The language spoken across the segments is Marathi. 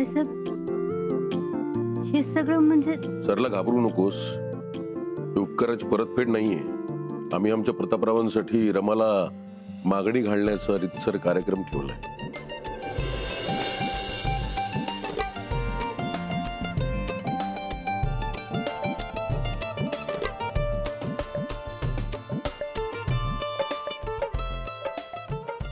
बाईसाहेब, हे सगळं म्हणजे? सरला घाबरू नकोस, उपकाराची परतफेड नाहीये. आम्ही आमच्या प्रतापरावांसाठी रमाला मागणी घालण्याचा रितसर कार्यक्रम ठेवलाय.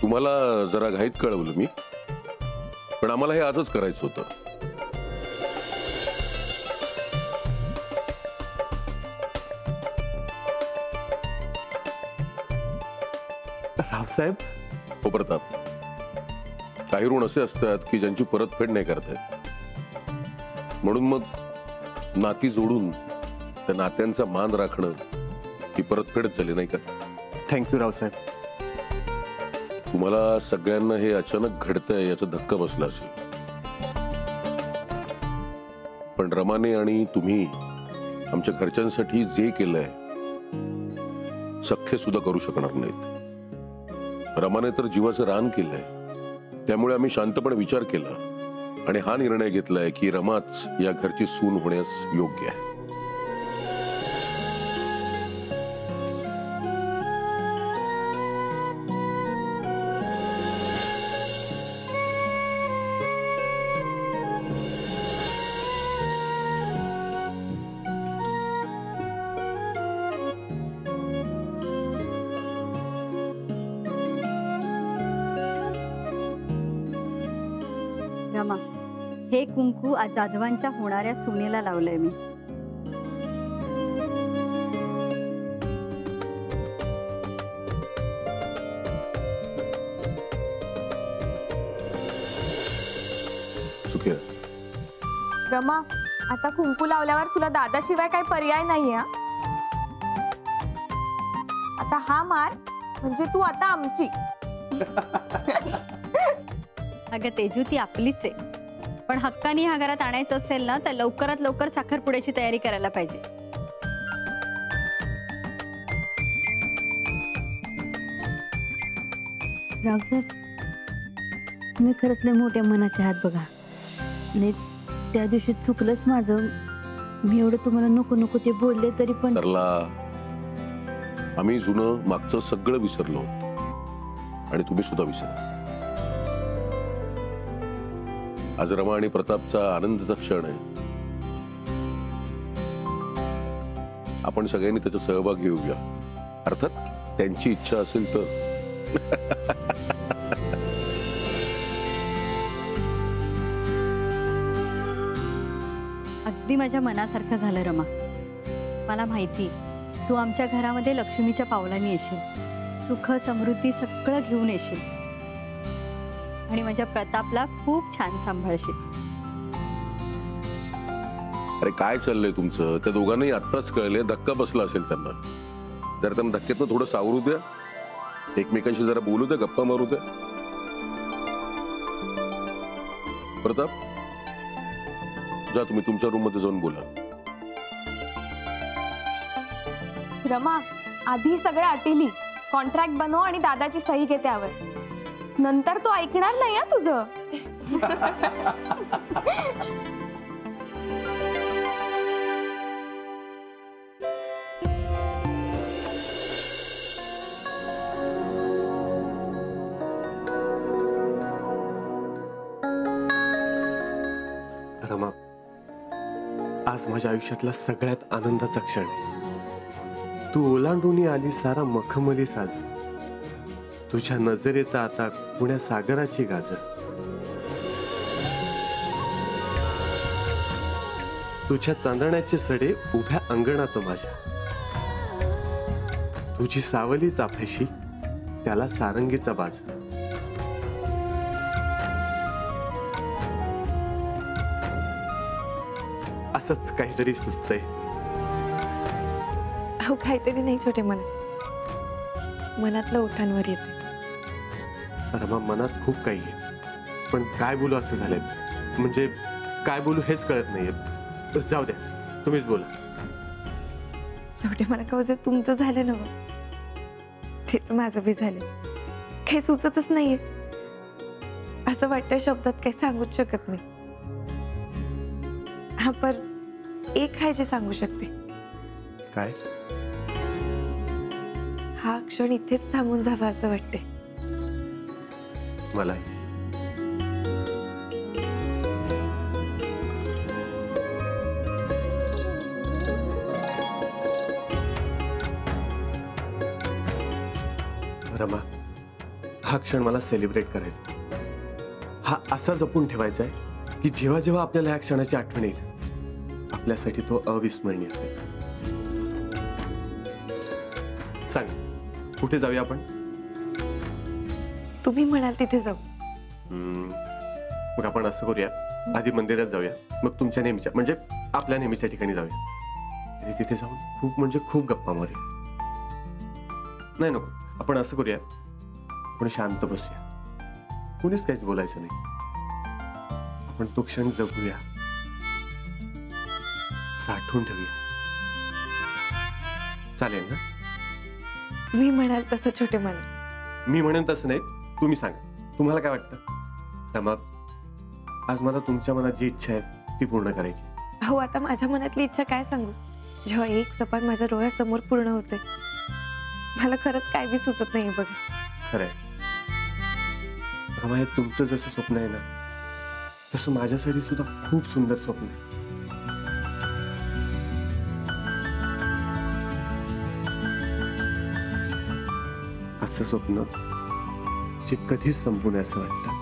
तुम्हाला जरा घाईत कळवलं मी, पण आम्हाला हे आजच करायचं होतं. रावसाहेब. हो प्रताप, काही ऋण असे असतात की ज्यांची परतफेड नाही करता येत. म्हणून मग नाती जोडून त्या नात्यांचा मान राखणं ही परतफेडच झाली, नाही का? थँक्यू रावसाहेब. तुम्हाला सगळ्यांना हे अचानक घडतंय याचा धक्का बसला असेल, पण रमाने आणि तुम्ही आमच्या घरच्यांसाठी जे केलंय सख्खे सुद्धा करू शकणार नाहीत. रमाने तर जीवाचं रान केलंय, त्यामुळे आम्ही शांतपणे विचार केला आणि हा निर्णय घेतलाय की रमाच या घरची सून होण्यास योग्य आहे. रमा, हे कुंकू आज जाधवांच्या होणाऱ्या सुनेला लावलंय मी. सुखी आहे. रमा, आता कुंकू लावल्यावर तुला दादाशिवाय काही पर्याय नाहीये. आता हा मार म्हणजे तू आता आमची. अगं तेजू, ती आपलीच आहे, पण हक्कानी ह्या घरात आणायचं असेल ना तर लवकरात लवकर साखरपुड्याची तयारी करायला पाहिजे. रावसाहेब, तुम्ही खरंच लय मोठ्या मनाचे आहात बघा. नाही, त्या दिवशी चुकलंच माझं. मी एवढं तुम्हाला नको नको ते बोलले तरी पण. सरला, आम्ही जुनं मागचं सगळं विसरलो आणि तुम्ही सुद्धा विसरा. आज रमा आणि प्रतापचा आनंदाचा क्षण आहे. आपण सगळ्यांनी त्याचा सहभाग घेऊया, अर्थात त्यांची इच्छा असेल तर. अगदी माझ्या मनासारखं झालं रमा. मला माहिती, तू आमच्या घरामध्ये लक्ष्मीच्या पावलांनी येशील, सुख समृद्धी सगळं घेऊन येशील आणि माझ्या प्रतापला खूप छान सांभाळशील. अरे काय चाललंय तुमचं? त्या दोघांनाही आत्ताच कळले, धक्का बसला असेल त्यांना. जर त्यांना धक्क्यातनं थोडं सावरू द्या, एकमेकांशी जरा बोलू द्या, गप्पा मारू द्या. प्रताप, जा तुम्ही तुमच्या रूम मध्ये जाऊन बोला. रमा, आधी सगळं अटीली कॉन्ट्रॅक्ट बनव आणि दादाची सही घे त्यावर. नंतर तो ऐकणार नाही हा तुझं. रमा, आज माझ्या आयुष्यातला सगळ्यात आनंदाचा क्षण आहे. तू ओलांडून आली सारा मखमली साज. तुझ्या नजरेत आता पुण्या सागराची गाजर. तुझ्या चांदण्याचे सडे उभ्या अंगणात माझ्या. तुझी सावली चाफ्याशी, त्याला सारंगीचा बाज. असंच काहीतरी सुचतंय. अहो, काहीतरी नाही छोटे मन, मनातलं ओठांवर येते. रमा, मनात खूप काही आहे, पण काय बोलू असं झालंय. म्हणजे काय बोलू हेच कळत नाहीये. जाऊ द्या, तुम्हीच बोला. छोटे मला कवच तुमचं झालं ना, तेच माझं बी झालं. काही सुचतच नाहीये. असं वाटतं शब्दात काही सांगूच शकत नाही. हा, पर एक आहे जे सांगू शकते. काय? हा क्षण इथेच थांबून जावा असं वाटते. मला रमा, हा क्षण मला सेलिब्रेट करायचा. हा असा जपून ठेवायचा आहे की जेव्हा जेव्हा आपल्याला ह्या क्षणाची आठवण येईल आपल्यासाठी तो अविस्मरणीय असेल. सांग, कुठे जाऊया आपण? तुम्ही म्हणाल तिथे जाऊ. मग आपण असं करूया, आधी मंदिरात जाऊया, मग तुमच्या नेहमीच्या म्हणजे आपल्या नेहमीच्या ठिकाणी जाऊया आणि तिथे जाऊन खूप म्हणजे खूप गप्पा मारूया. नाही नको, आपण असं करूया, आपण शांत बसूया, कोणीच काहीच बोलायचं नाही. आपण तो क्षण जगूया, साठवून ठेवूया. चालेल ना? तुम्ही म्हणाल तसं छोटे मला. मी म्हणेन तसं नाही, तुम्ही सांगा तुम्हाला काय वाटतं. मग आज मला तुमच्या मनात जी इच्छा आहे ती पूर्ण करायची. हो, आता माझ्या मनातली इच्छा काय सांगू. जेव्हा एक सपाट माझ्या डोळ्यासमोर पूर्ण होते मला खरंच काय बी सुचत नाही बघा. खरंय रमाया, तुमचं जसं स्वप्न आहे ना तसं माझ्यासाठी सुद्धा खूप सुंदर स्वप्न आहे. असं स्वप्न जे कधीच संपू नये असं वाटतं.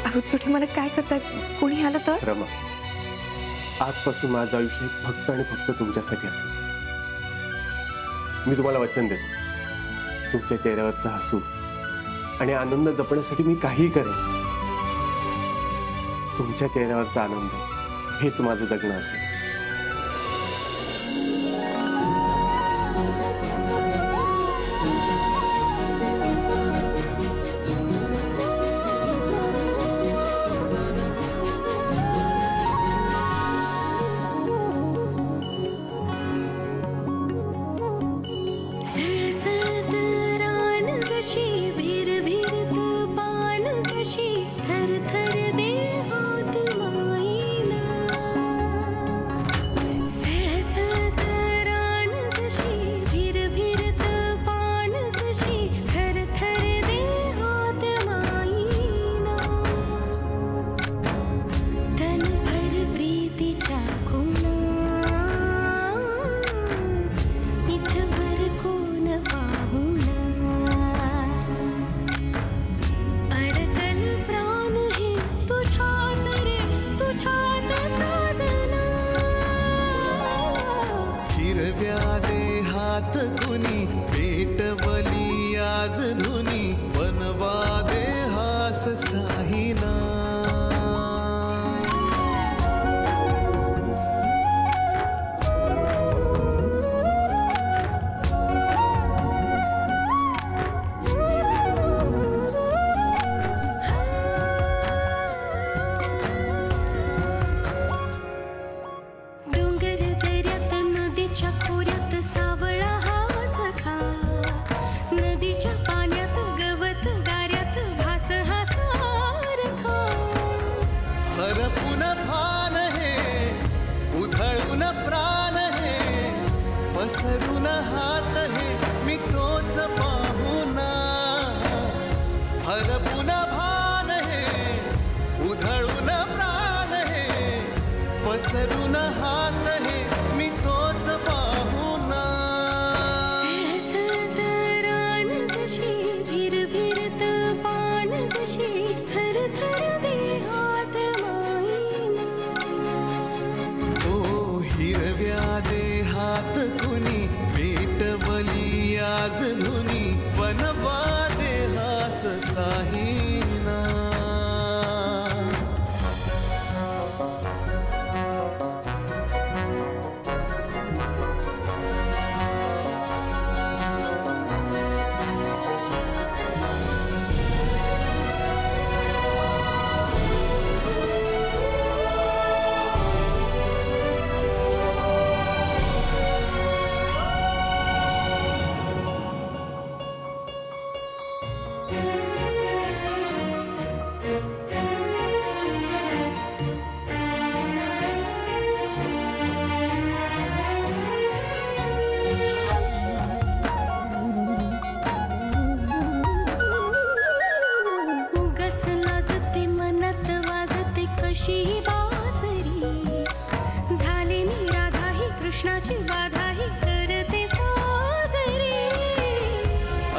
अहो छोटे मला काय करतात, कोणी आलं तर? रमा, आजपासून माझं आयुष्य फक्त आणि फक्त तुमच्यासाठी असेल. मी तुम्हाला वचन देतो, तुमच्या चेहऱ्यावरचं हसू आणि आनंद जपण्यासाठी मी काहीही करेन. तुमच्या चेहऱ्यावरचा आनंद हेच माझं जगणं असेल.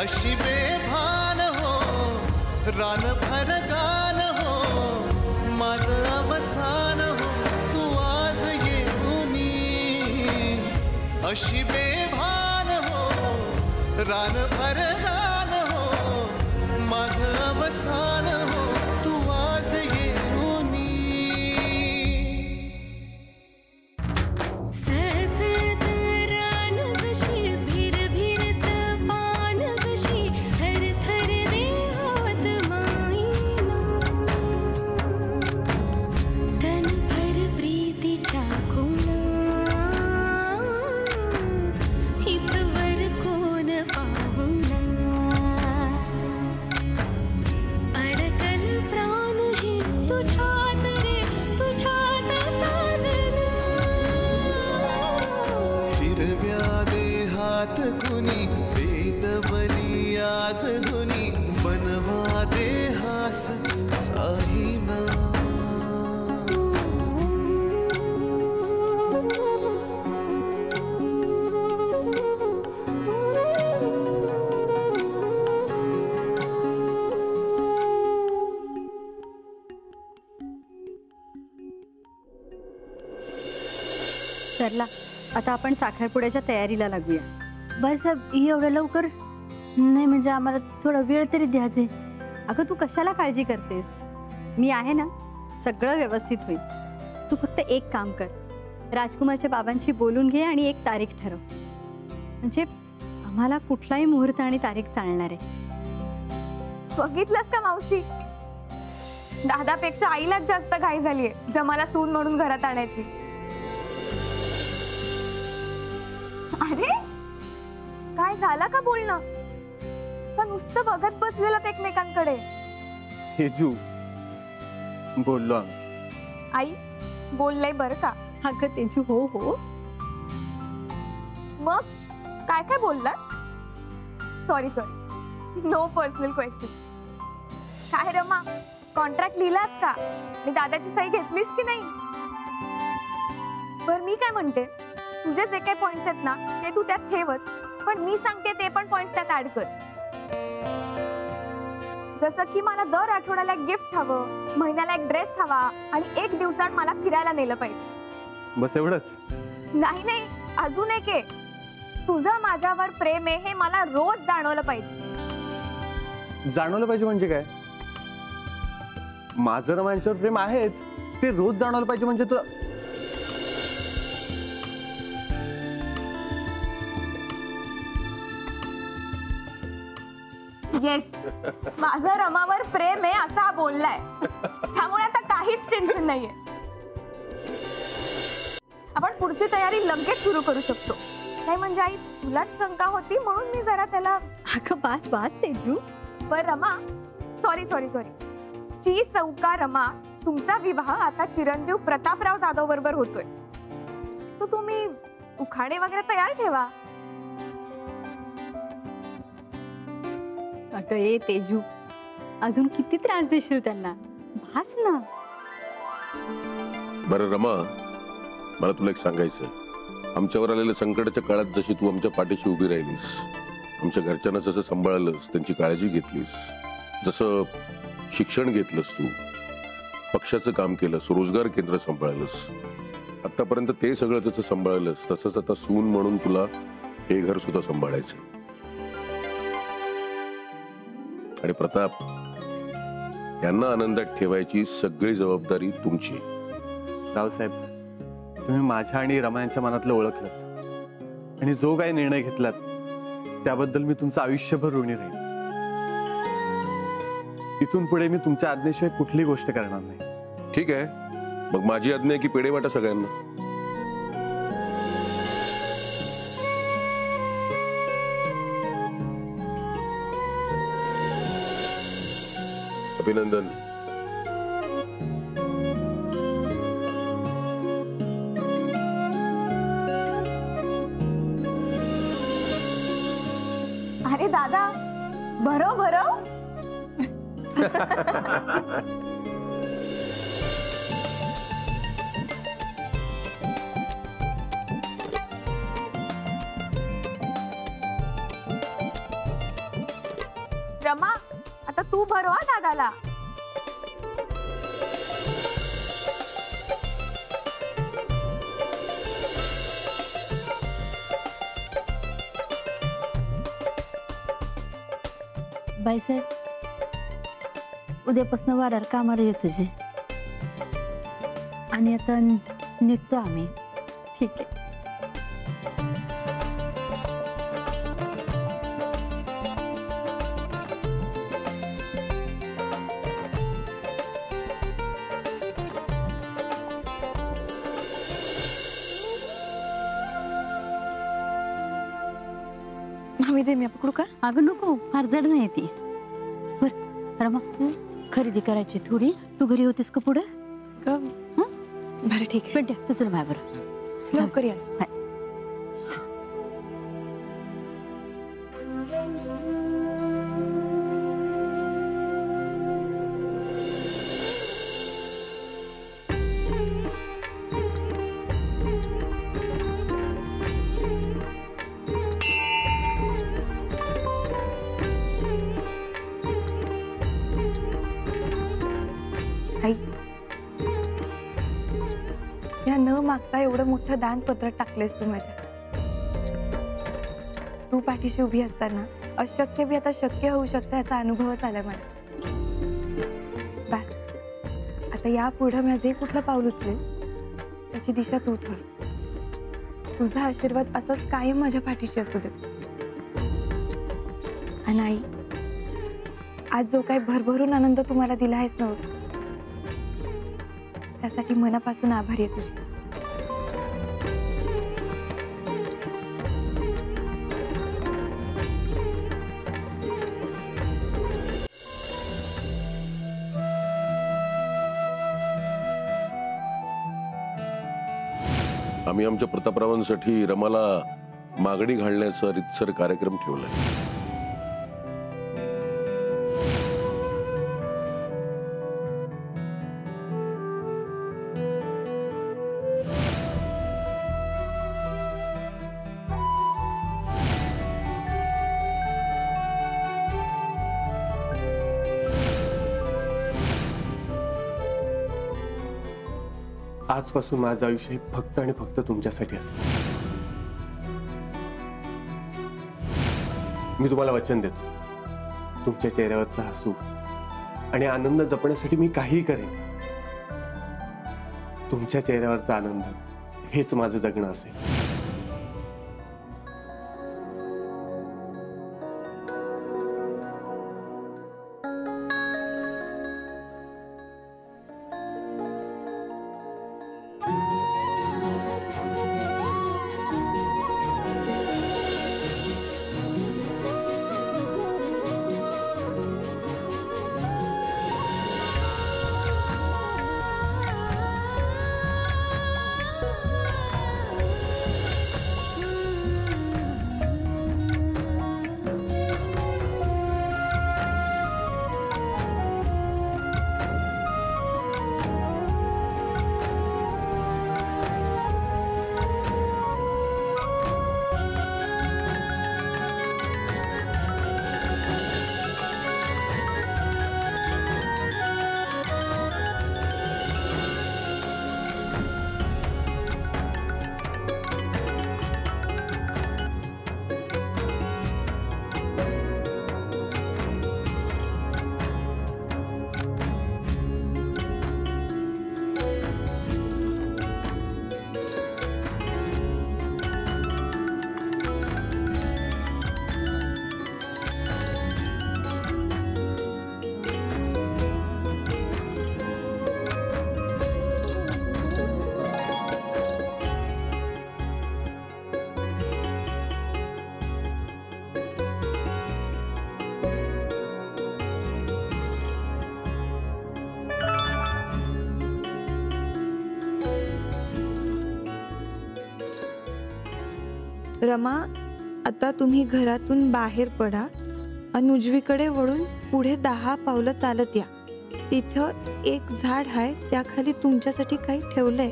अशी बेभान हो रानभर गान हो माझं अवसान हो तू आज येऊनी अशी बेभान हो रानभर गान हो माझं अवसान हो तू आज येऊनी सळसळत रान जशी भिरभिरत पान जशी थरथर देहात माईना तनभर प्रीतीच्या खुणा हितवर कोण पाहुणा अडकल प्राण हे तुझ्यात रे तुझ्यात साजना हिरव्या देहात कुणी वेदवली आज धुनी बनवा देहास साहिना सरला आता आपण साखरपुड्याच्या तयारीला लागूया. बस एवढं लवकर नाही, म्हणजे आम्हाला थोडा वेळ तरी द्यायचे. अगं तू कशाला काळजी करतेस, मी आहे ना, सगळं व्यवस्थित होईल. तू फक्त एक काम कर, राजकुमारच्या बाबांशी बोलून घे आणि एक तारीख ठरव, म्हणजे आम्हाला कुठलाही मुहूर्त आणि तारीख चालणार आहे. बघितलंस का मावशी, दादापेक्षा आईलाच जास्त घाई झालीये जमाला सून म्हणून घरात आणायची. अरे काय झालं का बोलणं, का नुसतं बघत बसलेलं एकमेकांकडे. हेजू बोललो आम्ही. आई बोललंय बरं का. अगं तेजू, हो हो. मग काय काय बोललात. Sorry sorry, no personal question. काय रमा, कॉन्ट्रॅक्ट लिहिलास का आणि दादाची सही घेतलीस की नाही. बर मी काय म्हणते, तुझे जे काही पॉइंट्स आहेत ना ते तू त्यात ठेवत, पण मी सांगते ते पण पॉइंट्स त्यात ऍड कर. जसं की मला दर आठवड्याला एक गिफ्ट हवं, महिन्याला एक ड्रेस हवा आणि एक दिवसात मला फिरायला नेलं पाहिजे. बस एवढंच. नाही नाही, अजून एक आहे, तुझं माझ्यावर प्रेम आहे हे मला रोज जाणवलं पाहिजे. जाणवलं पाहिजे म्हणजे काय, माझं रमांच्यावर प्रेम आहेच, ते रोज जाणवलं पाहिजे म्हणजे तर. येस, माझं रमावर प्रेम आहे असं हा बोललाय, त्यामुळे आता काहीच टेन्शन नाहीये. आपण पुढची तयारी लगेच सुरू करू शकतो. नाही म्हणजे आई तुलाच शंका होती म्हणून मी जरा त्याला. अगं बास बास तेजू. बर रमा, सॉरी सॉरी सॉरी, ची चौका रमा, तुमचा विवाह आता चिरंजीव प्रतापराव जाधव बरोबर होतोय, तो तुम्ही उखाणे वगैरे तयार ठेवा. अगं ए तेजू, अजून किती त्रास देशील त्यांना, भास ना. बरं रमा, मला तुला एक सांगायचं. आमच्यावर आलेल्या संकटाच्या काळात जशी तू आमच्या पाठीशी उभी राहिलीस, आमच्या घरच्यांना जसं सांभाळलंस, त्यांची काळजी घेतलीस, जसं शिक्षण घेतलंस, तू पक्षाचं काम केलंस, रोजगार केंद्र सांभाळलंस, आतापर्यंत ते सगळं जसं सांभाळलंस तसंच आता सून म्हणून तुला हे घर सुद्धा सांभाळायचं. आणि प्रताप, यांना आनंदात ठेवायची सगळी जबाबदारी तुमची. रावसाहेब, तुम्ही माझ्या आणि रमायांच्या मनातलं ओळखलं आणि जो काही निर्णय घेतलात त्याबद्दल मी तुमचं आयुष्यभर ऋणी राहील. इथून पुढे मी तुमच्या आज्ञेशिवाय कुठली गोष्ट करणार नाही. ठीक आहे, मग माझी आज्ञा आहे की पेढे वाटा सगळ्यांना. अभिनंदन. अरे दादा, भरो भरो. रमा, आता तू भरवा दादाला. बाईसाहेब, उद्यापासून वाड्यावर कामाला येतो जे, आणि आता निघतो आम्ही. ठीक आहे. मामी दे, मी पकडू का? अगं नको, फार जड नाही ती. बर रमा, खरेदी करायची थोडी. तू घरी होतीस का पुढे? बरं ठीक आहे. पण तू चल माझ्या बरं, लवकर या. आई, या न मागता एवढं मोठं दान पत्र टाकलेस तू माझ्या. तू पाठीशी उभी असताना अशक्य बी आता शक्य होऊ शकतं याचा अनुभवच आला मला. बस, आता या पुढं माझे कुठलं पाऊल उचलेल त्याची दिशा तू ठेव. तुझा आशीर्वाद असंच कायम माझ्या पाठीशी असू दे. आणि आई, आज जो काही भरभरून आनंद तुम्हाला दिला आहेस ना, त्यासाठी मनापासून आभारी आहे तुझी. आम्ही आमच्या प्रतापरावांसाठी रमाला मागणी घालण्याचा रितसर कार्यक्रम ठेवलाय. आजपासून माझं आयुष्य हे फक्त आणि फक्त तुमच्यासाठी असेल. मी तुम्हाला वचन देतो, तुमच्या चेहऱ्यावरचा हसू आणि आनंद जपण्यासाठी मी काहीही करेन. तुमच्या चेहऱ्यावरचा आनंद हेच माझं जगणं असेल. रमा, आता तुम्ही घरातून बाहेर पडा आणि उजवीकडे वळून पुढे 10 पावलं चालत या. तिथं एक झाड आहे, त्याखाली तुमच्यासाठी काही ठेवलंय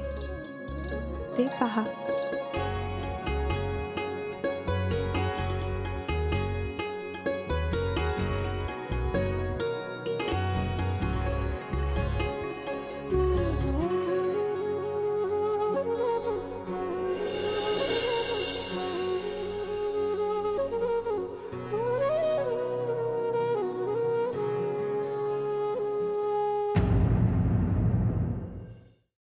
ते पहा.